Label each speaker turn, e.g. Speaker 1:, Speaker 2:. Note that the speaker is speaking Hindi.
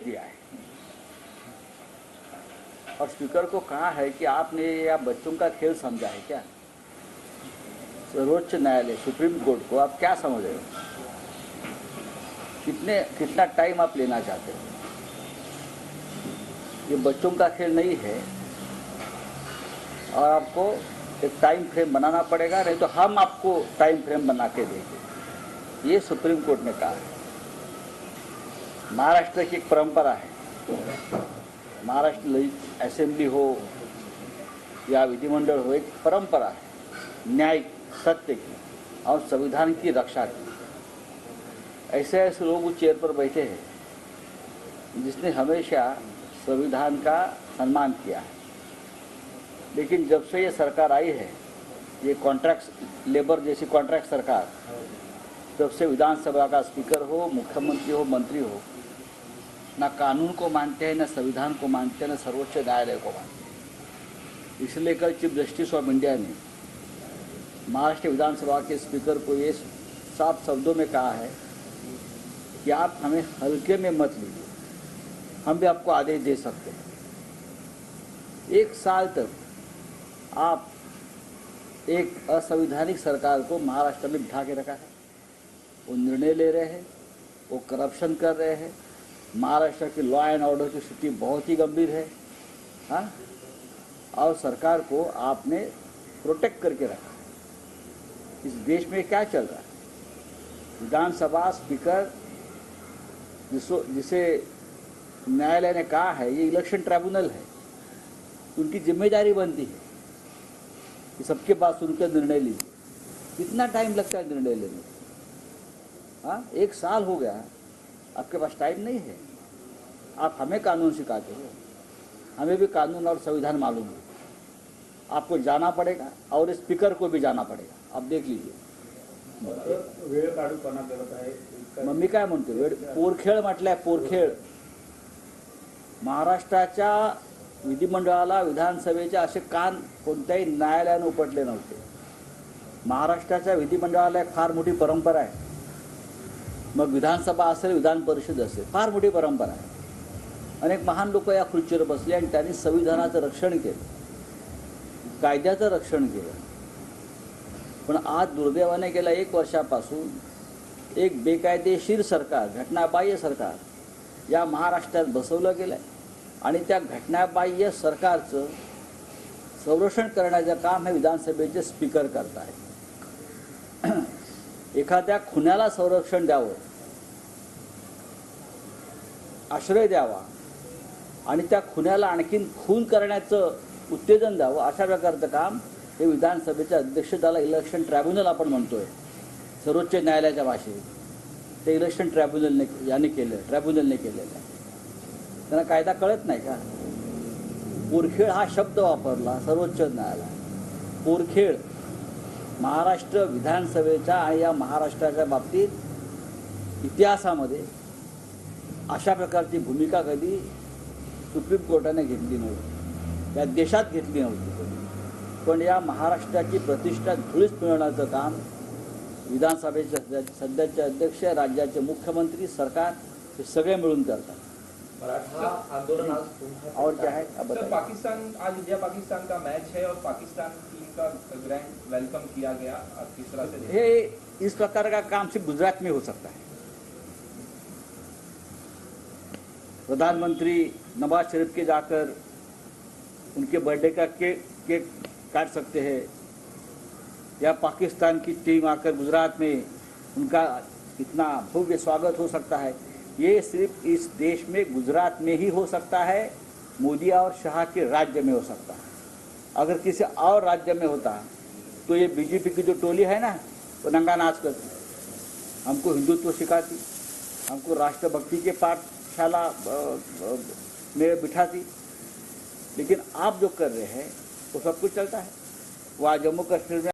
Speaker 1: दिया है और स्पीकर को कहा है कि आपने या बच्चों का खेल समझा है क्या? सर्वोच्च न्यायालय सुप्रीम कोर्ट को आप क्या समझ रहे हो? कितना टाइम आप लेना चाहते हो? ये बच्चों का खेल नहीं है और आपको एक टाइम फ्रेम बनाना पड़ेगा, नहीं तो हम आपको टाइम फ्रेम बना के देंगे। ये सुप्रीम कोर्ट ने कहा है। महाराष्ट्र की एक परंपरा है, महाराष्ट्र असेंबली हो या विधिमंडल हो, एक परंपरा है न्यायिक सत्य की और संविधान की रक्षा की। ऐसे ऐसे लोग उस चेयर पर बैठे हैं जिसने हमेशा संविधान का सम्मान किया है, लेकिन जब से ये सरकार आई है, ये कॉन्ट्रैक्ट लेबर जैसी कॉन्ट्रैक्ट सरकार, तब से विधानसभा का स्पीकर हो, मुख्यमंत्री हो, मंत्री हो, ना कानून को मानते हैं, ना संविधान को मानते हैं, ना सर्वोच्च न्यायालय को मानते हैं। इसलिए कल चीफ जस्टिस ऑफ इंडिया ने महाराष्ट्र विधानसभा के स्पीकर को ये साफ शब्दों में कहा है कि आप हमें हल्के में मत लीजिए, हम भी आपको आदेश दे सकते हैं। 1 साल तक आप एक असंवैधानिक सरकार को महाराष्ट्र में बिठा के रखा है। वो निर्णय ले रहे हैं, वो करप्शन कर रहे हैं। महाराष्ट्र की लॉ एंड ऑर्डर की स्थिति बहुत ही गंभीर है, हाँ, और सरकार को आपने प्रोटेक्ट करके रखा है। इस देश में क्या चल रहा है? विधानसभा स्पीकर जिसे न्यायालय ने कहा है ये इलेक्शन ट्राइब्यूनल है, उनकी जिम्मेदारी बनती है कि सबके बात सुनकर निर्णय लीजिए। कितना टाइम लगता है निर्णय लेने में? हाँ, 1 साल हो गया, आपके पास टाइम नहीं है। आप हमें कानून सिखाते हो, हमें भी कानून और संविधान मालूम है। आपको जाना पड़ेगा और स्पीकर को भी जाना पड़ेगा। आप देख लीजिए,
Speaker 2: वेळ काढूपणा करत आहे।
Speaker 1: मम्मी काय म्हणते, वेळ पोरखेळ म्हटलंय, पोरखेळ। महाराष्ट्राच्या विधिमंडळाला, विधानसभेच्या असे कान कोणत्याही न्यायालयानं उपटले नव्हते। महाराष्ट्राच्या विधिमंडळाला एक फार मोठी परंपरा आहे, मग विधानसभा असेल, विधान परिषद असेल, फार मोठी परंपरा आहे। अनेक महान लोक या खुर्चीवर बसले आणि त्यांनी संविधानाचं रक्षण केलं, कायद्याचं रक्षण केलं। पण आज दुर्दैवाने गेल्या 1 वर्षापासून एक बेकायदेशीर सरकार, घटनाबाह्य सरकार या महाराष्ट्रात बसवलं गेलं आणि त्या घटनाबाह्य सरकारचं संरक्षण करण्याचं काम हे विधानसभेचे स्पीकर करत आहेत। एखाद्या खुन्याला संरक्षण द्यावं, आश्रय द्यावा आणि त्या खुन्याला आणखीन खून करण्याचं उत्तेजन द्यावं, अशा प्रकारचं काम हे विधानसभेच्या अध्यक्ष, त्याला इलेक्शन ट्रायब्युनल आपण म्हणतोय सर्वोच्च न्यायालयाच्या भाषेत, ते इलेक्शन ट्रायब्युनलने केलेलं आहे। त्यांना कायदा कळत नाही का? पोरखेळ हा शब्द वापरला सर्वोच्च न्यायालय। पोरखेळ महाराष्ट्र विधानसभेच्या आणि या महाराष्ट्राच्या बाबतीत इतिहासामध्ये अशा प्रकारची भूमिका कधी सुप्रीम कोर्टाने घेतली नव्हती, या देशात घेतली नव्हती। पण या महाराष्ट्राची प्रतिष्ठा धुळीस मिळवण्याचं काम विधानसभेचे सध्याचे अध्यक्ष, राज्याचे मुख्यमंत्री, सरकार हे सगळे मिळून करतात।
Speaker 2: मराठा आंदोलन
Speaker 1: और क्या है अब
Speaker 3: सर, पाकिस्तान आज इंडिया पाकिस्तान का मैच है और पाकिस्तान टीम का ग्रैंड वेलकम किया गया, आप किस तरह से?
Speaker 1: ये इस प्रकार का काम सिर्फ गुजरात में हो सकता है। प्रधानमंत्री नवाज शरीफ के जाकर उनके बर्थडे का केक काट सकते हैं, या पाकिस्तान की टीम आकर गुजरात में उनका इतना भव्य स्वागत हो सकता है। ये सिर्फ इस देश में गुजरात में ही हो सकता है, मोदी और शाह के राज्य में हो सकता है। अगर किसी और राज्य में होता तो ये बीजेपी की जो टोली है ना, वो नंगा नाच करती, हमको हिंदुत्व सिखाती, हमको राष्ट्रभक्ति के पाठशाला में बिठाती। लेकिन आप जो कर रहे हैं वो सब कुछ चलता है। वहाँ जम्मू कश्मीर में